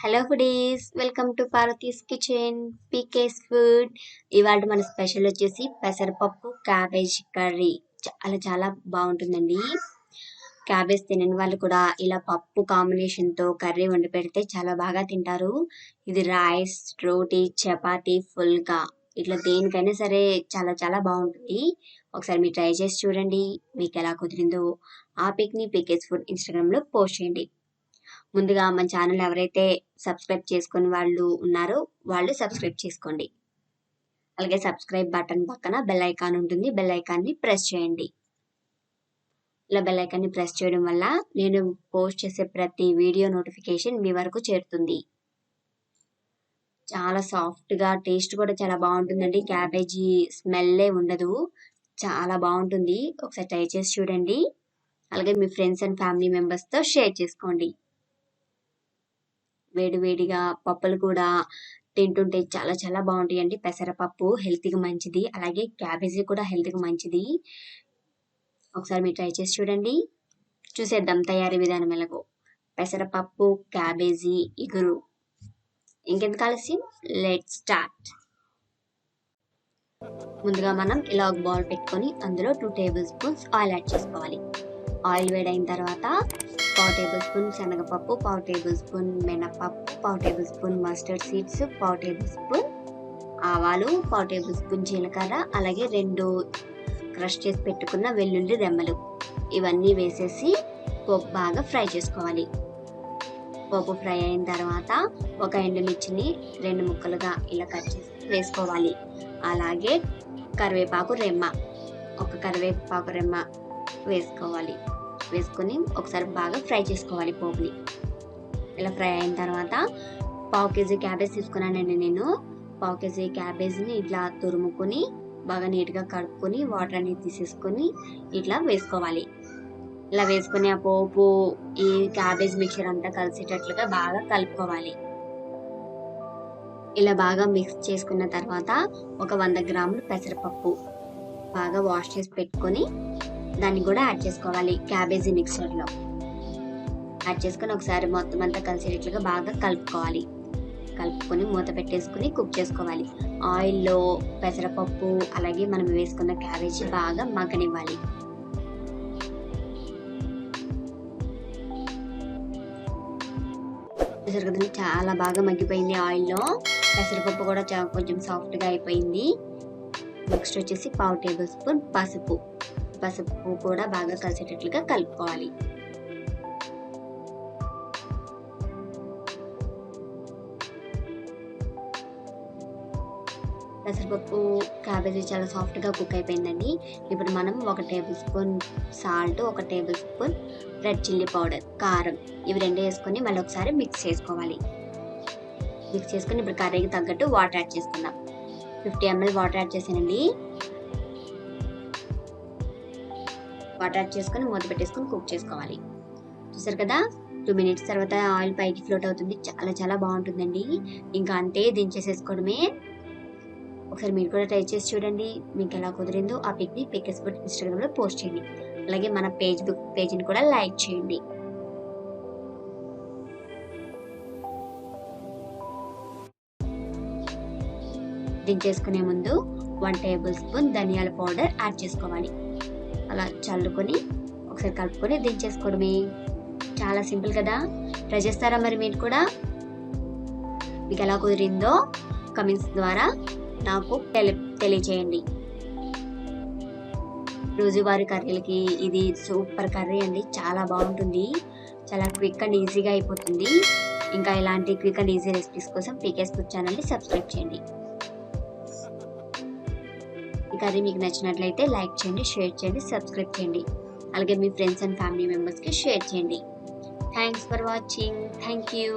Hello foodies, welcome to Parvati's kitchen PK's food. ఇవాళ మన special వచ్చేసి పెసరపప్పు క్యాబేజ్ కర్రీ. చాలా చాలా బాగుంటుందండి. క్యాబేజ్ తినని వాళ్ళు కూడా ఇలా పప్పు కాంబినేషన్తో కర్రీ వండి పెడితే చాలా బాగా తింటారు. ఇది రైస్, రోటీ, చపాతీ, ఫుల్గా ఇట్లా దేనికైనా సరే చాలా చాలా బాగుంటుంది. ఒకసారి మీరు ట్రై చేసి చూడండి. మీకు ఎలా కుదిరిందో ఆ పిక్ని పీకేస్ ఫుడ్ ఇన్స్టాగ్రామ్లో పోస్ట్ చేయండి. ముందుగా మన ఛానల్ ఎవరైతే సబ్స్క్రైబ్ చేసుకుని వాళ్ళు ఉన్నారో వాళ్ళు సబ్స్క్రైబ్ చేసుకోండి. అలాగే సబ్స్క్రైబ్ బటన్ పక్కన బెల్ ఐకాన్ ఉంటుంది. బెల్ ఐకాన్ని ప్రెస్ చేయండి. ఇలా బెల్ ఐకాన్ని ప్రెస్ చేయడం వల్ల నేను పోస్ట్ చేసే ప్రతి వీడియో నోటిఫికేషన్ మీ వరకు చేరుతుంది. చాలా సాఫ్ట్గా, టేస్ట్ కూడా చాలా బాగుంటుందండి. క్యాబేజీ స్మెల్లే ఉండదు. చాలా బాగుంటుంది. ఒకసారి ట్రై చేసి చూడండి. అలాగే మీ ఫ్రెండ్స్ అండ్ ఫ్యామిలీ మెంబర్స్తో షేర్ చేసుకోండి. వేడివేడిగా పప్పులు కూడా తింటుంటే చాలా చాలా బాగుంటాయండి. పెసరపప్పు హెల్త్కి మంచిది, అలాగే క్యాబేజీ కూడా హెల్త్కి మంచిది. ఒకసారి మీరు ట్రై చేసి చూడండి. చూసేద్దాం తయారీ విధానం ఎలాగో. పెసరపప్పు క్యాబేజీ ఇగురు. ఇంకెందుకు ఆలస్యం, లెట్స్ స్టార్ట్. ముందుగా మనం ఇలా ఒక బౌల్ పెట్టుకొని అందులో 2 టేబుల్ స్పూన్స్ ఆయిల్ యాడ్ చేసుకోవాలి. ఆయిల్ వేడైన తర్వాత 1/4 టేబుల్ స్పూన్ శనగపప్పు, 1/4 టేబుల్ స్పూన్ మినపప్పు, 1/4 table spoon mustard seeds, 1/4 table spoon ఆవాలు, 1/4 టేబుల్ స్పూన్ జీలకర్ర, అలాగే 2 క్రష్ చేసి పెట్టుకున్న వెల్లుల్లి రెమ్మలు ఇవన్నీ వేసేసి పోపు బాగా ఫ్రై చేసుకోవాలి. పోపు ఫ్రై అయిన తర్వాత ఒక ఎండుమిర్చిని 2 ముక్కలుగా ఇలా కట్ చేసి వేసుకోవాలి. అలాగే కరివేపాకు రెమ్మ, ఒక కరివేపాకు రెమ్మ వేసుకోవాలి. వేసుకొని ఒకసారి బాగా ఫ్రై చేసుకోవాలి పోపుని. ఇలా ఫ్రై అయిన తర్వాత 1/2 కేజీ క్యాబేజ్ తీసుకున్నానండి నేను. 1/2 కేజీ క్యాబేజ్ని ఇట్లా తురుముకొని బాగా నీట్గా కడుక్కొని వాటర్ అనేది తీసేసుకొని ఇట్లా వేసుకోవాలి. ఇలా వేసుకొని ఆ పోపు ఈ క్యాబేజ్ మిక్చర్ అంతా కలిసేటట్లుగా బాగా కలుపుకోవాలి. ఇలా బాగా మిక్స్ చేసుకున్న తర్వాత ఒక 100 గ్రాములు పెసరపప్పు బాగా వాష్ చేసి పెట్టుకొని దాన్ని కూడా యాడ్ చేసుకోవాలి. క్యాబేజీ మిక్చర్లో యాడ్ చేసుకొని ఒకసారి మొత్తం అంతా కలిసేటట్లుగా బాగా కలుపుకోవాలి. కలుపుకొని మూత పెట్టేసుకుని కుక్ చేసుకోవాలి. ఆయిల్లో పెసరపప్పు అలాగే మనం వేసుకున్న క్యాబేజీ బాగా మగ్గనివ్వాలి. చాలా బాగా మగ్గిపోయింది ఆయిల్లో. పెసరపప్పు కూడా కొంచెం సాఫ్ట్గా అయిపోయింది. నెక్స్ట్ వచ్చేసి 1/2 టేబుల్ స్పూన్ పసుపు కూడా బాగా కలిసేటట్లుగా కలుపుకోవాలి. పెసరపప్పు క్యాబేజీ చాలా సాఫ్ట్గా కుక్ అయిపోయిందండి. ఇప్పుడు మనం 1 table spoon salt, 1 table spoon red chilli powder, కారం ఇవి 2 వేసుకొని మళ్ళీ ఒకసారి మిక్స్ చేసుకోవాలి. మిక్స్ చేసుకొని ఇప్పుడు కర్రీకి తగ్గట్టు వాటర్ యాడ్ చేసుకుందాం. 50 ml వాటర్ యాడ్ చేసానండి. వాటర్ యాడ్ చేసుకొని మూత పెట్టేసుకొని కుక్ చేసుకోవాలి. చూసారు కదా, 2 మినిట్స్ తర్వాత ఆయిల్ పైకి ఫ్లోట్ అవుతుంది. చాలా చాలా బాగుంటుందండి. ఇంకా అంతే, దించేసేసుకోవడమే. ఒకసారి మీరు కూడా ట్రై చేసి చూడండి. మీకు ఎలా కుదిరిందో ఆ పిక్ని పీకేస్ ఫుడ్ ఇన్స్టాగ్రామ్లో పోస్ట్ చేయండి. అలాగే మన పేజ్ని కూడా లైక్ చేయండి. దించేసుకునే ముందు 1 టేబుల్ స్పూన్ ధనియాల పౌడర్ యాడ్ చేసుకోవాలి. అలా చల్లుకొని ఒకసారి కలుపుకొని దించేసుకోవడమే. చాలా సింపుల్ కదా. ట్రై చేస్తారా మరి మీరు కూడా? మీకు ఎలా కుదిరిందో కమెంట్స్ ద్వారా నాకు తెలియచేయండి. రోజువారీ కర్రీలకి ఇది సూపర్ కర్రీ అండి. చాలా బాగుంటుంది. చాలా క్విక్ అండ్ ఈజీగా అయిపోతుంది. ఇంకా ఇలాంటి క్విక్ అండ్ ఈజీ రెసిపీస్ కోసం పీకేస్ ఫుడ్ ఛానల్ని సబ్స్క్రైబ్ చేయండి. ఈ కర్రీ మీకు నచ్చినట్లయితే లైక్ చేయండి, షేర్ చేయండి, సబ్స్క్రైబ్ చేయండి. అలాగే మీ ఫ్రెండ్స్ అండ్ ఫ్యామిలీ మెంబర్స్కి షేర్ చేయండి. Thanks for watching. Thank you.